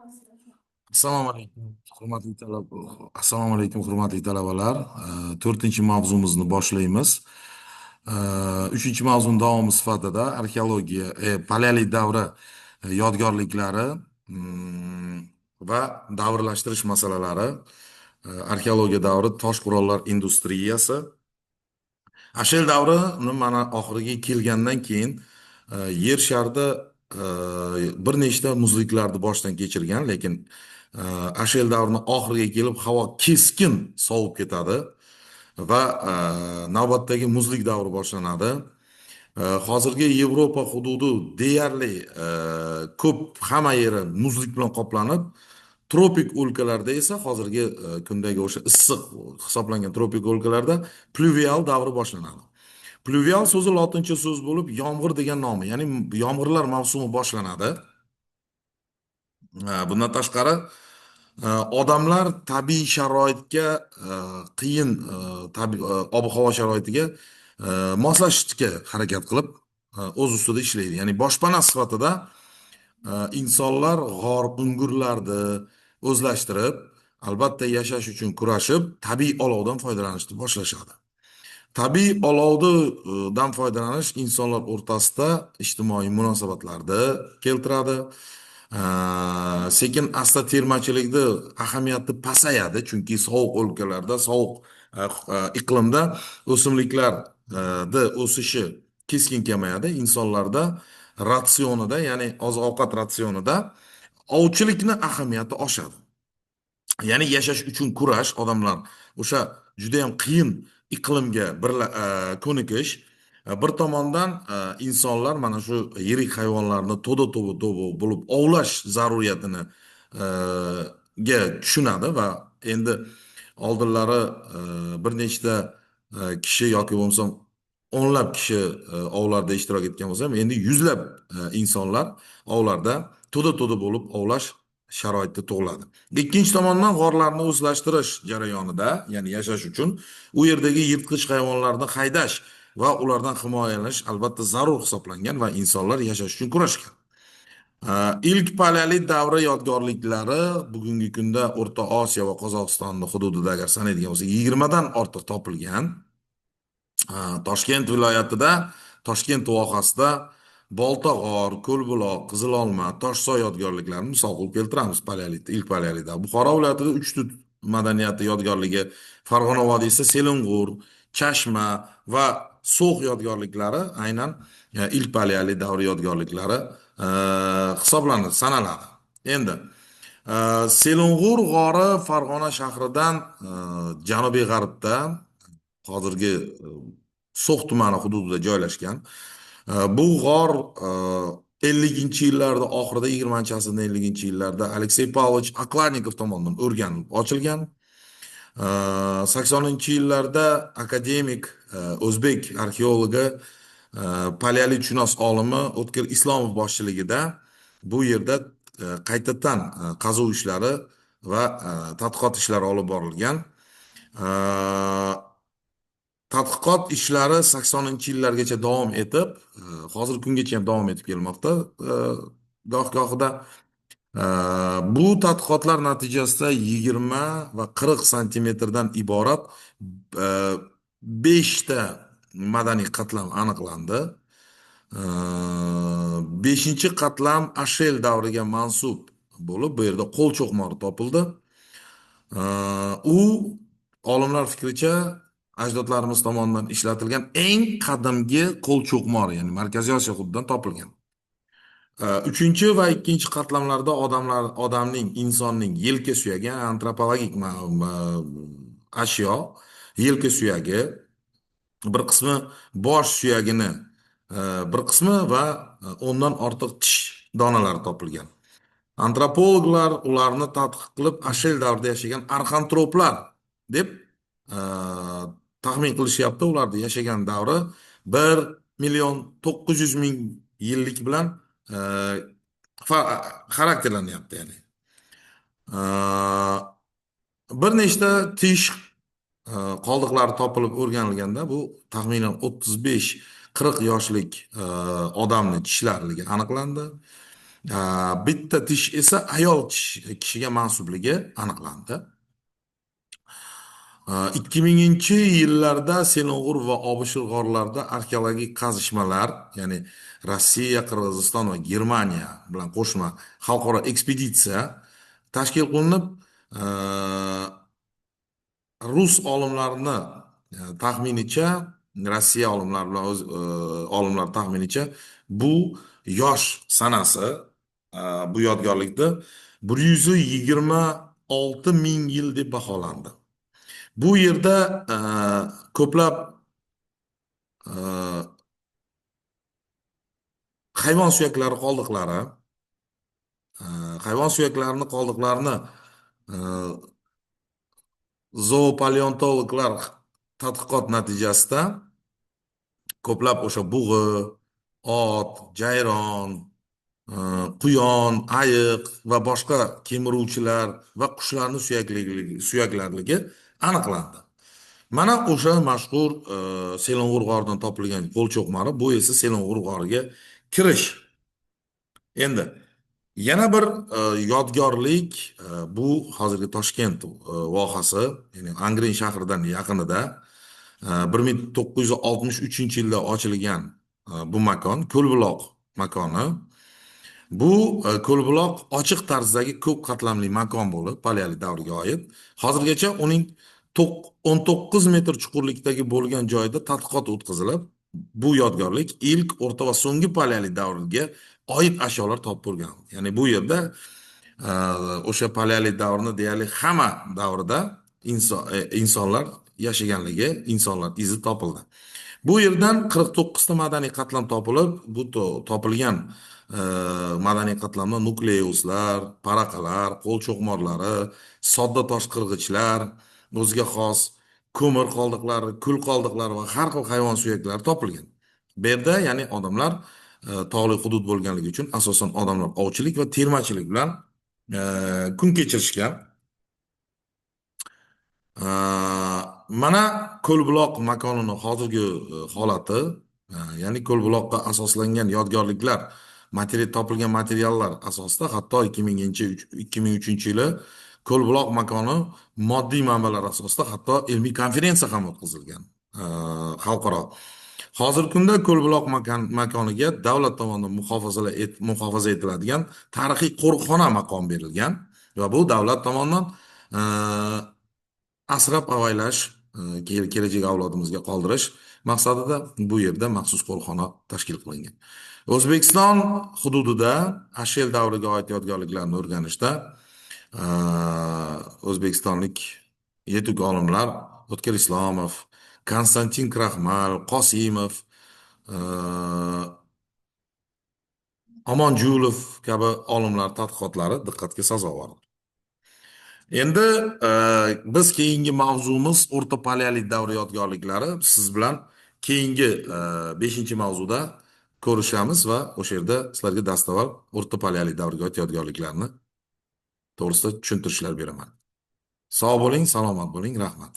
Assalomu alaykum, Assalomu alaykum, hurmatli talabalar. 4-mavzumizni boshlaymiz. 3-mavzuni davomi sifatida arxeologiya, paleolit davri yodgorliklari mm, va davrlashtirish masalalari, arxeologiya davri tosh qurollar industriyasi. Ashel davrini mana oxiriga kelgandan keyin yer sharida bir nechta muzliklarni boshdan kechirgan, lekin Ashel davrini oxiriga kelib havo keskin sovib ketadi va navbatdagi muzlik davri boshlanadi. Hozirgi Yevropa hududi deyarli ko'p hamma yeri muzlik bilan qoplanib, tropik o'lkalarda esa hozirgi kundagi o'sha issiq hisoblangan tropik o'lkalarda pluvial davri boshlanadi. Pluvial so'zi lotincha so'z bo'lib, yomg'ir degan nomi, ya'ni yomg'irlar mavsumi boshlanadi. Bundan tashqari, odamlar tabiiy sharoitga, qiyin ob-havo sharoitiga moslashishga harakat qilib, o'z ustida ishlaydi. Ya'ni boshpana sifatida insonlar g'or o'ngurlarni o'zlashtirib, albatta yashash uchun kurashib, tabiiy olovdan foydalanishni boshlashadi. Tabiiy olovdan foydalanish insonlar o'rtasida ijtimoiy munosabatlarni keltiradi. Sekin asta termachilikni ahamiyati pasayadi, chunki sovuq o'lkalarda, sovuq iqlimda o'simliklarni o'sishi keskin kamayadi. Insonlarda ratsionida, ya'ni oziq-ovqat ratsionida ovchilikni ahamiyati oshadi. Ya'ni yashash uchun kurash, odamlar o'sha juda ham qiyin iqlimga ko'nikish. Bir tomondan insonlar mana shu yirik hayvonlarni to'da bo'lib ovlash zaruriyatini e, ga tushunadi va endi oldinlari bir nechta kishi yoki bo'lmasam o'nlab kishi ovlarda ishtirok etgan bo'lsa ham, endi yuzlab insonlar ovlarda to'da bo'lib ovlash sharoiti tug'iladi. Ikkinchi tomondan g'orlarni o'zlashtirish jarayonida, ya'ni yashash uchun u yerdagi yirtqich hayvonlarni haydash va ulardan himoyalanish albatta zarur hisoblangan va insonlar yashash uchun kurashgan. İlk paleolit davri yodgorliklari bugungi kunda O'rta Osiyo va Qozog'istonning hududida agar sanaydigan bo'lsak 20 dan ortiq topilgan. Toshkent viloyatida, Toshkent vohasida Boltag'or, Ko'lbuloq, Qizilolma, Toshsoy yodgorliklarini misol qilib keltiramiz paleolit, ilk paleolitda. Buxoro viloyatida Uchtut madaniyati yodgorligi, Farg'ona vodiysida Seling'ur, Chashma va So'x yodgorliklari aynan ilk paleolit davri yodgorliklari hisoblanadi, sanaladi. Endi Seling'ur g'ori Farg'ona shahridan janubiy g'arbda, hozirgi So'x tumani hududida joylashgan. Bu g'or 50-yillarda oxirida, 20-asrning 50-yillarda Aleksey Pavlovich Okladnikov tomonidan o'rganilib ochilgan. 80-yillarda akademik o'zbek arxeologi, paleolitshunos olimi O'tkir Islomov boshchiligida bu yerda qaytadan qazuv ishlari va tadqiqot ishlari olib borilgan. Tadqiqot ishlari 80-yillargacha davom etib, hozirgi kungacha ham davom etib kelmoqda. Goh-gohida bu tadqiqotlar natijasida 20 va 40 santimetrdan iborat 5 ta madaniy qatlam aniqlandi. 5-chi qatlam Ashel davriga mansub bo'lib, bu yerda qo'l cho'qmori topildi. U olimlar fikricha ajdodlarimiz tomonidan ishlatilgan eng qadimgi qo'l cho'qmori, ya'ni Markaziy Osiyo hududidan topilgan. 3-chi va 2-chi qatlamlarda odamning, insonning yelka suyagi, antropologik ashyo, yelka suyagi, bir qismi bosh suyagini, bir qismi va ondan ortiq tish donalari topilgan. Antropologlar ularni tadqiq qilib Ashel davrida yashagan arxantroplar deb e, taxmin qilishyapti. Ularni yashagan davri 1.900.000 yillik bilan e, xarakterlanyapti, ya'ni. E, Bir nechta tish qoldiqlari topilib o'rganilganda, bu taxminan 35-40 yoshlik odamning tishlariga aniqlandi. Bitta tish esa ayol kishiga mansubligi aniqlandi. 2000-yillarda Selog'ur va Obishil g'orlarida arxeologik qazishmalar, ya'ni Rossiya, Qirg'iziston va Germaniya bilan qo'shma xalqaro ekspeditsiya tashkil qilinib, e, rus olimlarini taxminicha, Rossiya olimlari bilan o'z olimlar taxminicha bu yosh sanasi bu yodgorlikda 126 ming yil deb baholandi. Bu yerda ko'plab e, hayvon suyaklari qoldiqlari, e, hayvon suyaklarini qoldiqlarini e, zoopaleontologlar tadqiqot natijasida ko'plab o'sha bug'i, ot, jayron, e, quyon, ayiq va boshqa kemiruvchilar va qushlarni suyaklarligi aniqlandi. Mana o'sha mashhur Selangor g'oridan topilgan qo'l cho'qmari, bu esa Selangor g'origa kirish. Endi yana bir yodgorlik, bu hozirgi Toshkent vohasi, ya'ni Angren shahridan yaqinida 1963-yilda ochilgan bu makon, Ko'lbuloq makoni. Bu ko'lbuloq ochiq tarzdagi ko'p qatlamli makon bo'lib, paleolit davriga oid. Hozirgacha uning 19 metr chuqurlikdagi bo'lgan joyida tadqiqot o'tkazilib, bu yodgorlik ilk, o'rta va so'nggi paleolit davriga oid ashyolar topib bo'lgan. Ya'ni bu yerda e, o'sha paleolit davrini deyarli hamma davrida insonlar yashaganligi, insonlar izi topildi. Bu yerdan 49 ta madaniy qatlam topilib, bu topilgan e, madaniy qatlamda nukleuslar, paraqalar, qo'l cho'qmorlari, sodda tosh qirg'ichlar, o'ziga xos ko'mir qoldiqlari, kul qoldiqlari va har xil hayvon suyaklari topilgan. Bu yerda ya'ni odamlar tog'li hudud bo'lganligi uchun asosan odamlar ovchilik va termachilik bilan e, kun kechirishgan. Mana Ko'lbuloq makonini hozirgi holati, ya'ni Ko'lbuloqqa asoslangan yodgorliklar, topilgan materiallar asosida hatto 2003-yili Ko'lbuloq makoni moddiy manbalar asosida hatto ilmiy konferensiya ham o'tkazilgan xalqaro. Hozirgi kunda Ko'lbuloq makoniga davlat tomonidan muhofaza etiladigan tarixiy qo'riqxona maqom berilgan va bu davlat tomonidan asrab avaylash, kelajak avlodimizga qoldirish maqsadida bu yerda maxsus qo'riqxona tashkil qilingan. O'zbekiston hududida Ashel davriga oid yodgorliklarni o'rganishda e, o'zbekistonlik yetuk olimlar O'tkir Islomov, Konstantin Kraxmal, Qosimov, e, Omonjulov kabi olimlar tadqiqotlari diqqatga sazovor. Endi biz keyingi mavzumiz o'rta paleolit davri yodgorliklari. Siz bilan keyingi 5-chi mavzuda ko'rishamiz va o'sha yerda sizlarga dastavval o'rta paleolit davriga oid yodgorliklarni to'g'risida tushuntirishlar beraman. Sog' bo'ling, salomat bo'ling, rahmat.